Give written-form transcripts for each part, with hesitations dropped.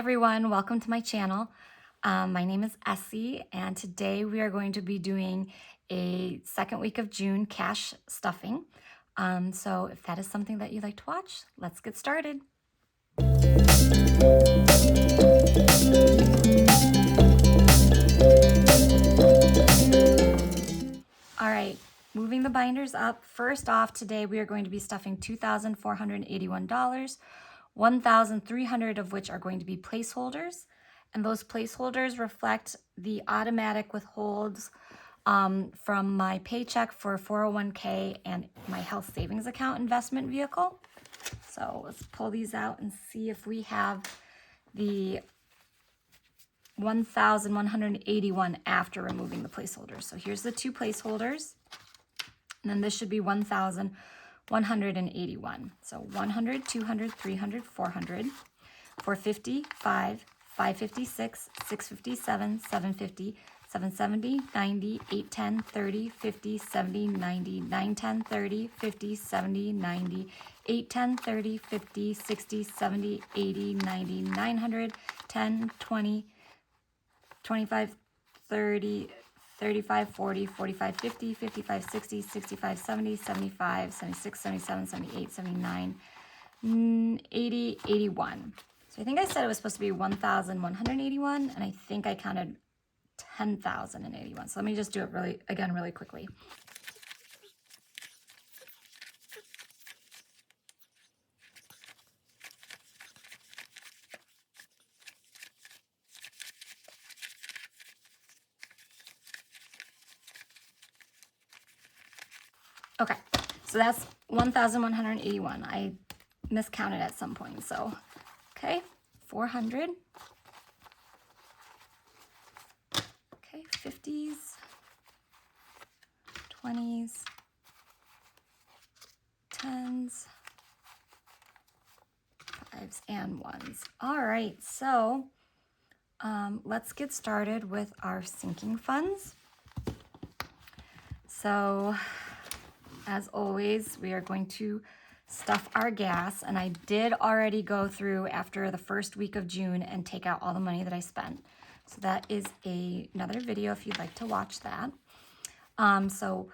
everyone, welcome to my channel. My name is Essie, and today we are going to be doing a second week of June cash stuffing. So if that is something that you'd like to watch, let's get started. All right, moving the binders up. First off, today we are going to be stuffing $2,481, 1,300 of which are going to be placeholders. And those placeholders reflect the automatic withholds from my paycheck for 401k and my health savings account investment vehicle. So let's pull these out and see if we have the 1,181 after removing the placeholders. So here's the two placeholders. And then this should be 1,181. So 100, 200, 300, 400, 450, 5, 556, 657, 750, 770, 90, 810, 30, 50, 70, 90, 910, 30, 50, 70, 90, 810, 30, 50, 60, 70, 80, 90, 900, 10, 20, 25, 30, 35, 40, 45, 50, 55, 60, 65, 70, 75, 76, 77, 78, 79, 80, 81. So I think I said it was supposed to be 1,181, and I think I counted 10,081. So let me just do it really quickly. Okay, so that's 1,181. I miscounted at some point, so okay, 400. Okay, 50s, 20s, 10s, 5s, and 1s. All right, so let's get started with our sinking funds. So as always, we are going to stuff our gas, and I did already go through after the first week of June and take out all the money that I spent. So that is another video if you'd like to watch that. So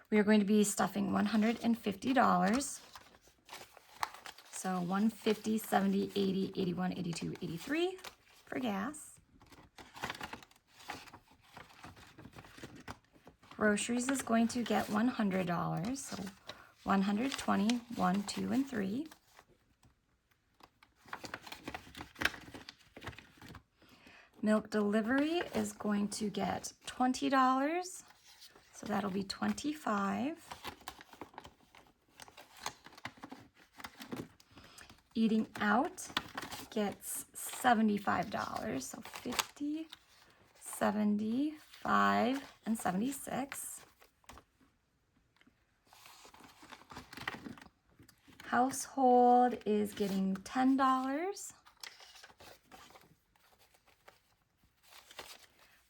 we are going to be stuffing $150. So 150, 70, 80, 81, 82, 83 for gas. Groceries is going to get $100, so 120, 1, 2, and 3. Milk delivery is going to get $20, so that'll be 25. Eating out gets $75, so 50, 75, and 76. Household is getting $10.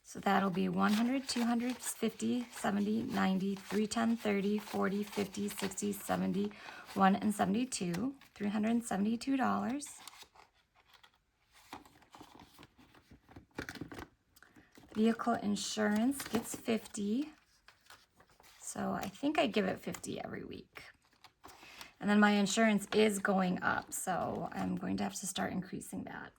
So that'll be 100, 200, 50, 70, 90, 310, 30, 40, 50, 60, 70, 1, and 72, $372. Vehicle insurance gets 50. So I think I give it 50 every week. And then my insurance is going up, so I'm going to have to start increasing that.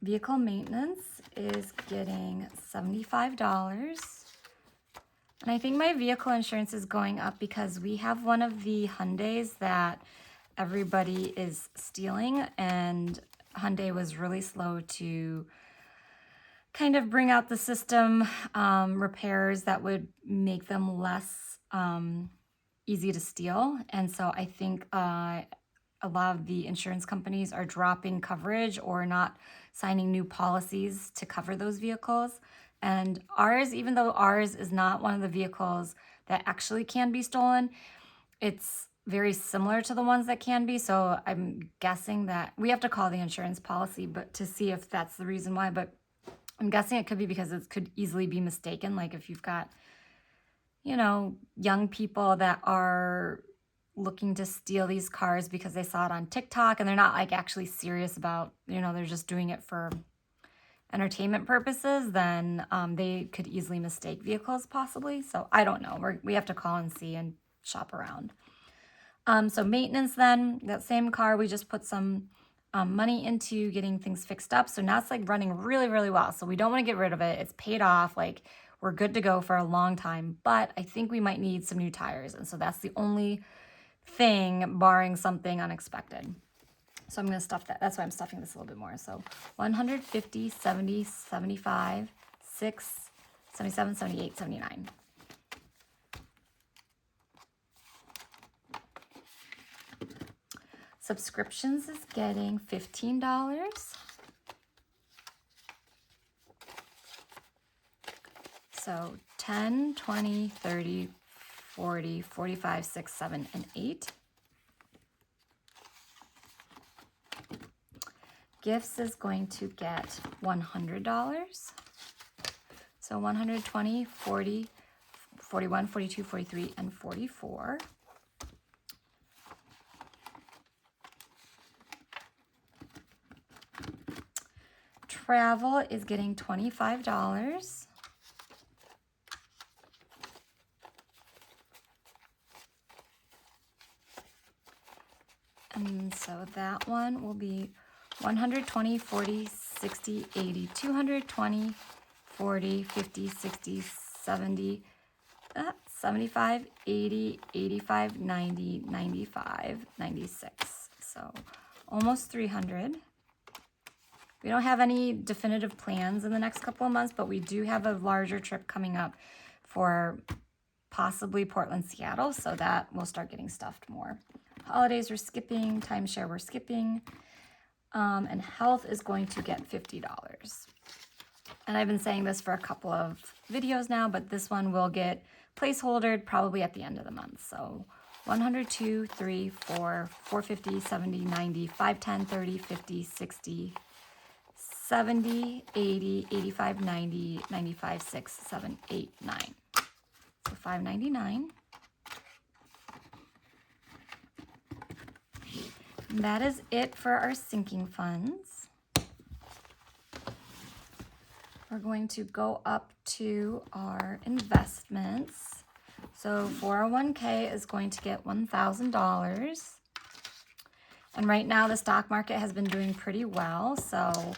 Vehicle maintenance is getting $75. And I think my vehicle insurance is going up because we have one of the Hyundais that everybody is stealing, and Hyundai was really slow to kind of bring out the system repairs that would make them less easy to steal. And so I think a lot of the insurance companies are dropping coverage or not signing new policies to cover those vehicles. And ours, even though ours is not one of the vehicles that actually can be stolen, it's very similar to the ones that can be. So I'm guessing that we have to call the insurance policy, but to see if that's the reason why. But I'm guessing it could be because it could easily be mistaken. Like if you've got, young people that are looking to steal these cars because they saw it on TikTok and they're not like actually serious about, you know, they're just doing it for entertainment purposes, then they could easily mistake vehicles possibly. So I don't know. We have to call and see and shop around. So maintenance then, that same car, we just put some money into getting things fixed up. So now it's like running really, really well. So we don't want to get rid of it. It's paid off. Like we're good to go for a long time, but I think we might need some new tires. And so that's the only thing barring something unexpected. So I'm going to stuff that. That's why I'm stuffing this a little bit more. So 150, 70, 75, 6, 77, 78, 79. Subscriptions is getting $15. So 10, 20, 30, 40, 45, 6, 7, and 8. Gifts is going to get $100. So 120, 40, 41, 42, 43, and 44. Travel is getting $25. And so that one will be 120, 40, 60, 80, 220, 40, 50, 60, 70, 75, 80, 85, 90, 95, 96. So almost 300. We don't have any definitive plans in the next couple of months, but we do have a larger trip coming up for possibly Portland, Seattle. So that we'll start getting stuffed more. Holidays we're skipping, timeshare we're skipping, and health is going to get $50. And I've been saying this for a couple of videos now, but this one will get placeholdered probably at the end of the month. So 100, 2, 3, 4, 450, 70, 90, 5, 10, 30, 50, 60, 70, 80, 85, 90, 95, 6, 7, 8, 9. So $5.99. And that is it for our sinking funds. We're going to go up to our investments. So 401k is going to get $1,000. And right now the stock market has been doing pretty well. So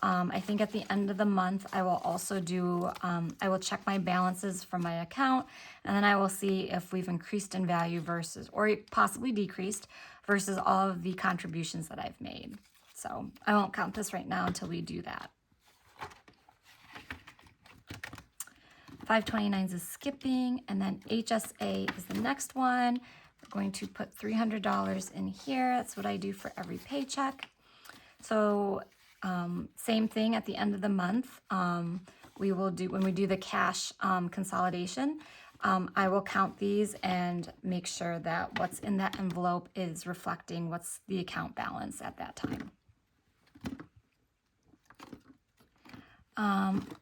I think at the end of the month, I will also do, I will check my balances from my account, and then I will see if we've increased in value versus, or possibly decreased versus all of the contributions that I've made. So I won't count this right now until we do that. 529s is skipping, and then HSA is the next one. We're going to put $300 in here. That's what I do for every paycheck. So same thing at the end of the month. We will do, when we do the cash consolidation, I will count these and make sure that what's in that envelope is reflecting what's the account balance at that time.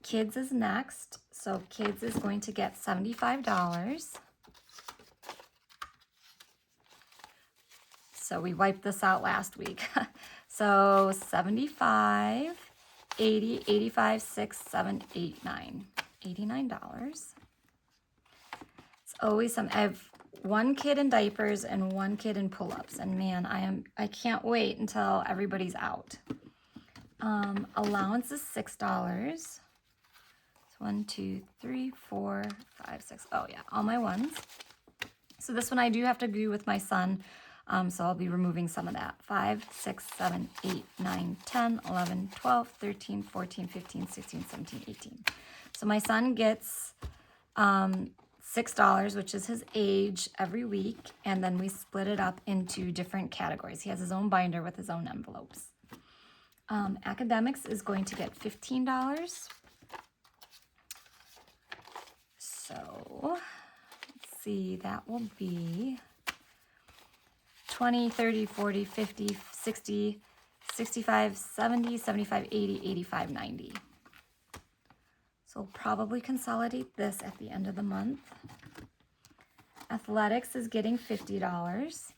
Kids is next. So kids is going to get $75. So we wiped this out last week. So 75, 80, 85, 6, 7, 8, 9. $89. It's always some. I have one kid in diapers and one kid in pull-ups. And man, I can't wait until everybody's out. Allowance is $6. So 1, 2, 3, 4, 5, 6. Oh yeah, all my ones. So this one I do have to do with my son. So I'll be removing some of that. 5, 6, 7, 8, 9, 10, 11, 12, 13, 14, 15, 16, 17, 18. So my son gets $6, which is his age, every week. And then we split it up into different categories. He has his own binder with his own envelopes. Academics is going to get $15. So let's see, that will be 20, 30, 40, 50, 60, 65, 70, 75, 80, 85, 90. So we'll probably consolidate this at the end of the month. Athletics is getting $50.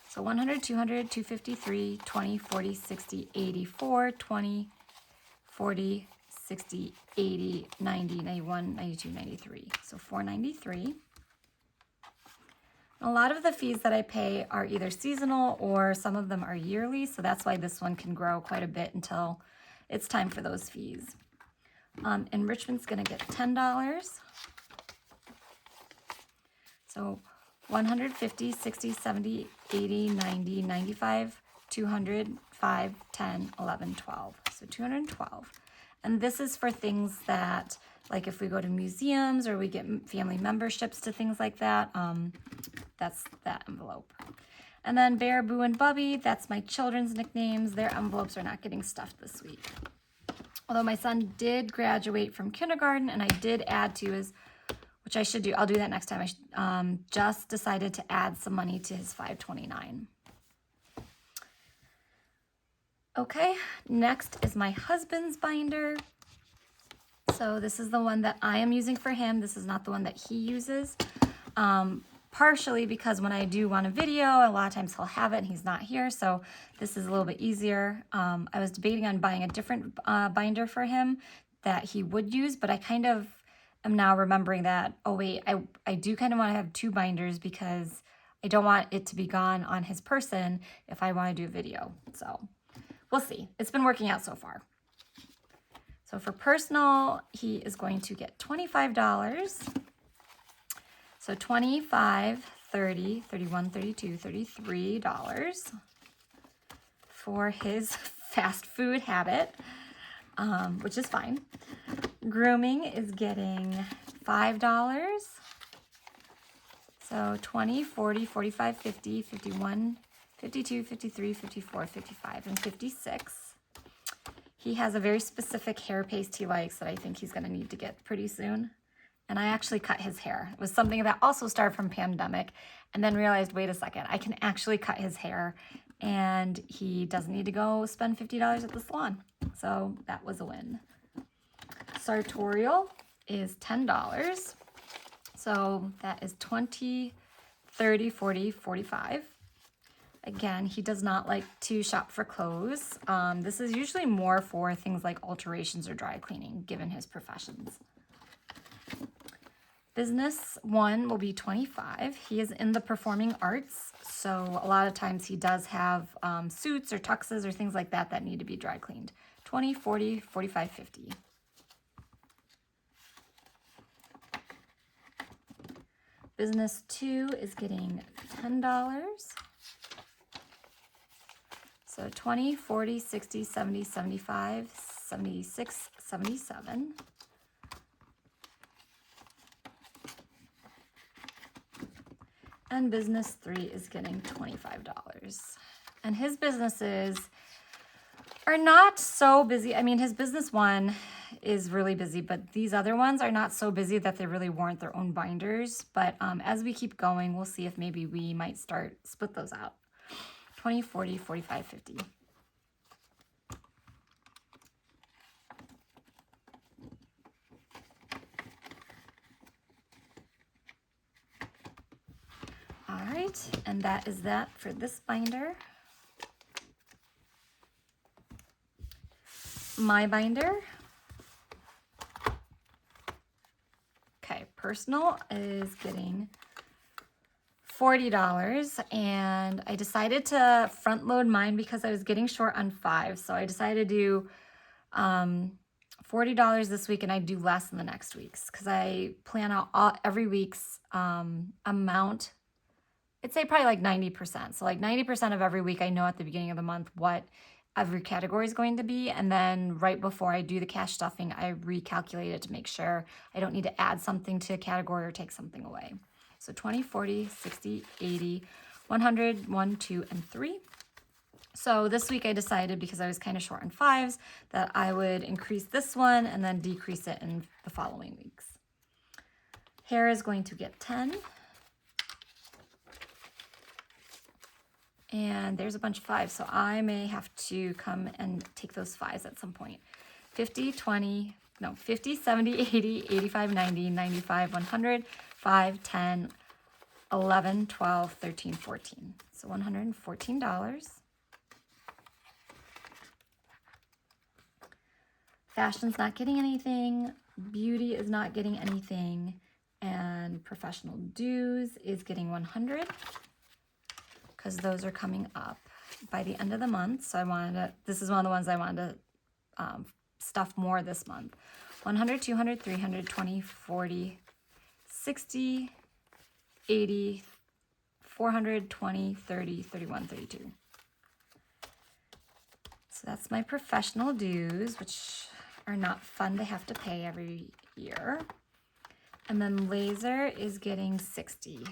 So 100, 200, 253, 20, 40, 60, 84, 20, 40, 60, 80, 90, 91, 92, 93. So $493. A lot of the fees that I pay are either seasonal or some of them are yearly. So that's why this one can grow quite a bit until it's time for those fees. Enrichment's going to get $10. So 150, 60, 70, 80, 90, 95, 200, 5, 10, 11, 12. So 212. And this is for things that, like if we go to museums or we get family memberships to things like that, that's that envelope. And then Bear, Boo, and Bubby, that's my children's nicknames. Their envelopes are not getting stuffed this week. Although my son did graduate from kindergarten and I did add to his, which I should do, I'll do that next time. I just decided to add some money to his 529. Okay, next is my husband's binder. So this is the one that I am using for him. This is not the one that he uses. Partially because when I do want a video, a lot of times he'll have it and he's not here. So this is a little bit easier. I was debating on buying a different binder for him that he would use, but I kind of am now remembering that, oh wait, I do kind of want to have two binders because I don't want it to be gone on his person if I want to do a video. So we'll see. It's been working out so far. So for personal, he is going to get $25. So 25, 30, 31, 32, $33 for his fast food habit, which is fine. Grooming is getting $5. So 20, 40, 45, 50, 51, 52, 53, 54, 55, and 56. He has a very specific hair paste he likes that I think he's going to need to get pretty soon. And I actually cut his hair. It was something that also started from pandemic and then realized, wait a second, I can actually cut his hair and he doesn't need to go spend $50 at the salon. So that was a win. Sartorial is $10. So that is 20, 30, 40, 45. Again, he does not like to shop for clothes. This is usually more for things like alterations or dry cleaning, given his professions. Business one will be 25. He is in the performing arts, so a lot of times he does have suits or tuxes or things like that that need to be dry cleaned. 20, 40, 45, 50. Business two is getting $10. So 20, 40, 60, 70, 75, 76, 77. And business three is getting $25. And his businesses are not so busy. I mean, his business one is really busy, but these other ones are not so busy that they really warrant their own binders. But as we keep going, we'll see if maybe we might split those out. 20, 40, 45, 50. All right, and that is that for this binder. My binder. Okay, personal is getting $40, and I decided to front load mine because I was getting short on 5. So I decided to do $40 this week, and I do less in the next weeks because I plan out every week's amount. I'd say probably like 90%. So like 90% of every week, I know at the beginning of the month what every category is going to be. And then right before I do the cash stuffing, I recalculate it to make sure I don't need to add something to a category or take something away. So 20, 40, 60, 80, 100, 1, 2, and 3. So this week I decided, because I was kind of short on 5s, that I would increase this one and then decrease it in the following weeks. Hair is going to get 10. And there's a bunch of 5s, so I may have to come and take those 5s at some point. 50, 20, no, 50, 70, 80, 85, 90, 95, 100, 5, 10, 11, 12, 13, 14. So $114. Fashion's not getting anything. Beauty is not getting anything. And professional dues is getting 100 because those are coming up by the end of the month. So I wanted to, this is one of the ones I wanted to stuff more this month. 100, 200, 300, 20, 40, 60, 80, 400, 20, 30, 31, 32. So that's my professional dues, which are not fun to have to pay every year. And then laser is getting 60.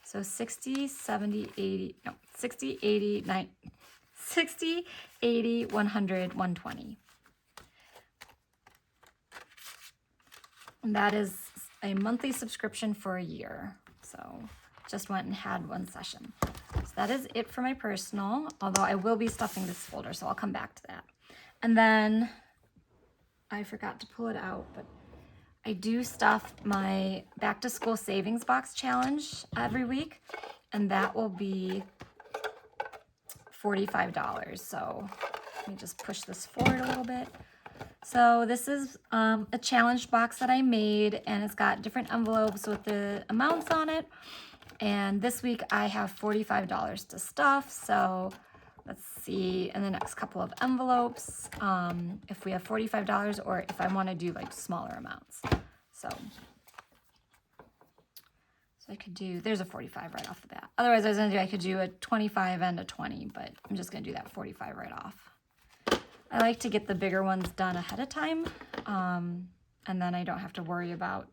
So 60, 70, 80, no, 60, 80, 90, 60, 80, 100, 120. And that is a monthly subscription for a year. So just went and had one session. So that is it for my personal, although I will be stuffing this folder, so I'll come back to that. And then I forgot to pull it out, but I do stuff my back to school savings box challenge every week, and that will be $45. So let me just push this forward a little bit. So this is a challenge box that I made, and it's got different envelopes with the amounts on it. And this week I have $45 to stuff. So let's see in the next couple of envelopes if we have $45 or if I want to do like smaller amounts. So I could do, there's a 45 right off the bat. Otherwise I could do a 25 and a 20, but I'm just going to do that 45 right off. I like to get the bigger ones done ahead of time, and then I don't have to worry about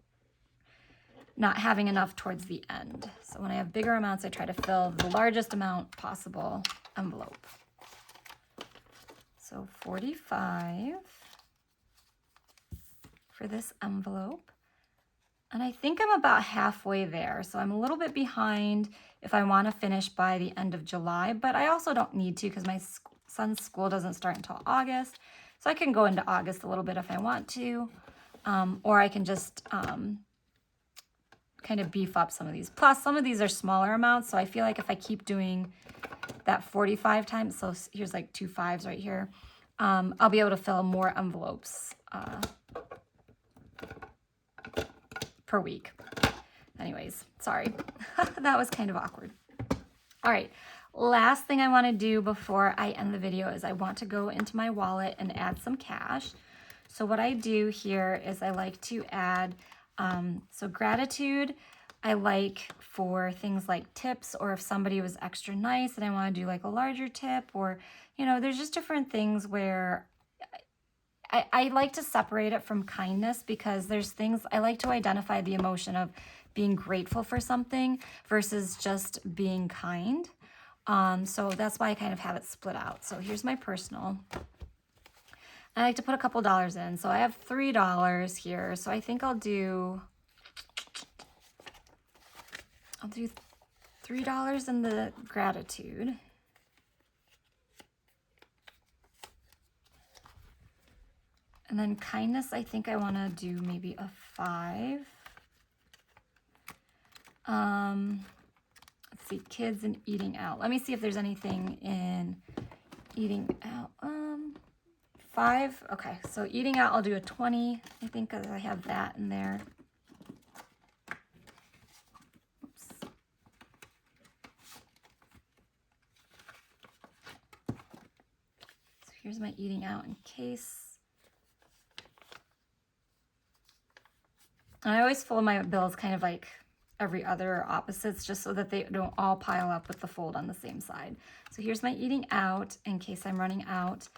not having enough towards the end. So when I have bigger amounts, I try to fill the largest amount possible envelope. So 45 for this envelope. And I think I'm about halfway there. So I'm a little bit behind if I want to finish by the end of July, but I also don't need to because my son's school doesn't start until August. So I can go into August a little bit if I want to, or I can just kind of beef up some of these. Plus, some of these are smaller amounts, so I feel like if I keep doing that 45 times, so here's like 2 5s right here, I'll be able to fill more envelopes per week. Anyways, sorry. That was kind of awkward. All right, last thing I want to do before I end the video is I want to go into my wallet and add some cash. So what I do here is I like to add, so gratitude, I like for things like tips, or if somebody was extra nice and I want to do like a larger tip, or, you know, there's just different things where I like to separate it from kindness, because there's things, I like to identify the emotion of being grateful for something versus just being kind. So that's why I kind of have it split out. So here's my personal. I like to put a couple dollars in. So I have $3 here. So I think I'll do $3 in the gratitude. And then kindness, I think I want to do maybe a 5. Let's see, kids and eating out. Let me see if there's anything in eating out. 5. Okay, so eating out, I'll do a 20. I think because I have that in there. Oops. So here's my eating out in case. And I always fold my bills kind of like every other or opposites, just so that they don't all pile up with the fold on the same side. So here's my eating out in case I'm running out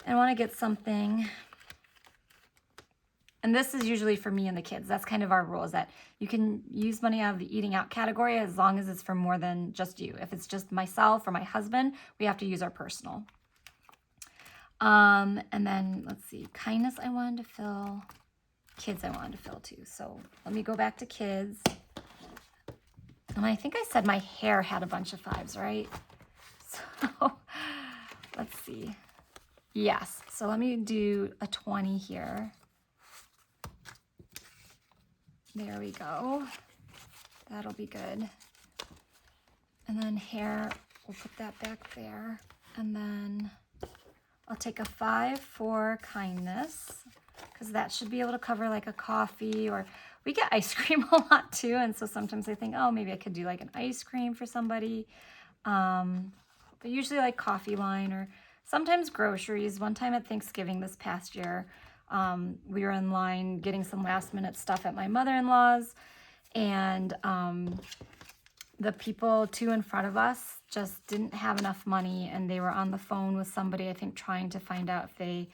and I want to get something. And this is usually for me and the kids. That's kind of our rule, is that you can use money out of the eating out category as long as it's for more than just you. If it's just myself or my husband, we have to use our personal. And then let's see, kindness I wanted to fill. Kids I wanted to fill too. So let me go back to kids. And I think I said my hair had a bunch of 5s, right? So let's see. Yes. So let me do a 20 here. There we go. That'll be good. And then hair, we'll put that back there. And then I'll take a 5 for kindness, because that should be able to cover like a coffee, or we get ice cream a lot too. And so sometimes I think, oh, maybe I could do like an ice cream for somebody. But usually like coffee line, or sometimes groceries. One time at Thanksgiving this past year, we were in line getting some last minute stuff at my mother-in-law's, and the people two in front of us just didn't have enough money, and they were on the phone with somebody, I think, trying to find out if they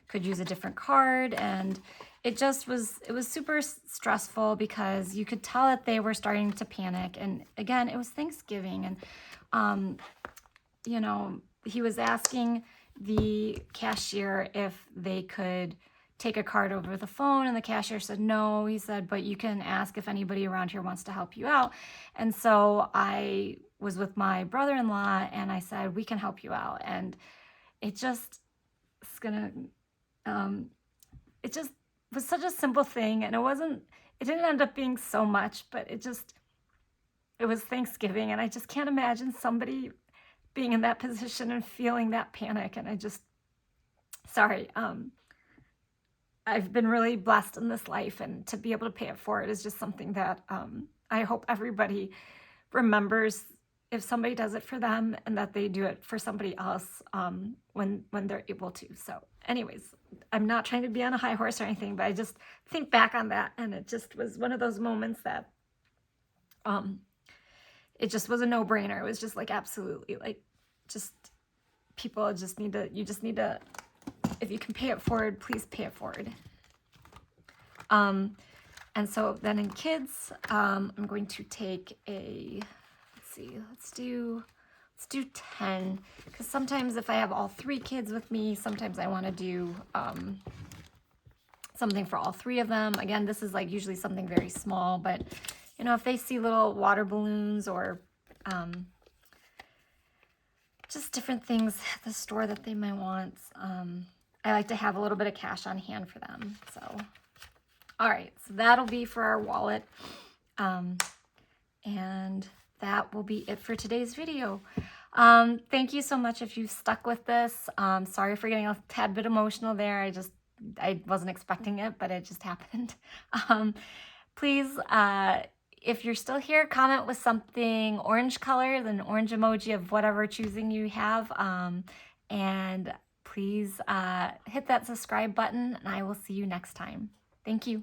could use a different card. And it was super stressful, because you could tell that they were starting to panic. And again, it was Thanksgiving, and you know, he was asking the cashier if they could take a card over the phone, and the cashier said no. He said, but you can ask if anybody around here wants to help you out. And so I was with my brother-in-law, and I said, we can help you out. And it just it just was such a simple thing, and it didn't end up being so much, but it was Thanksgiving, and I just can't imagine somebody being in that position and feeling that panic. And I've been really blessed in this life, and to be able to pay it forward is just something that I hope everybody remembers, if somebody does it for them, and that they do it for somebody else when they're able to. So anyways, I'm not trying to be on a high horse or anything, but I just think back on that, and it just was one of those moments that it just was a no-brainer. It was just like, absolutely, like, just people you just need to, if you can pay it forward, please pay it forward. And so then in kids, I'm going to take let's do 10, because sometimes if I have all 3 kids with me, sometimes I want to do something for all 3 of them. Again, this is like usually something very small, but you know, if they see little water balloons, or just different things at the store that they might want, I like to have a little bit of cash on hand for them. So, all right, so that'll be for our wallet. And that will be it for today's video. Thank you so much if you stuck with this. Sorry for getting a tad bit emotional there. I wasn't expecting it, but it just happened. Please, if you're still here, comment with something orange colored, an orange emoji of whatever choosing you have. And please hit that subscribe button, and I will see you next time. Thank you.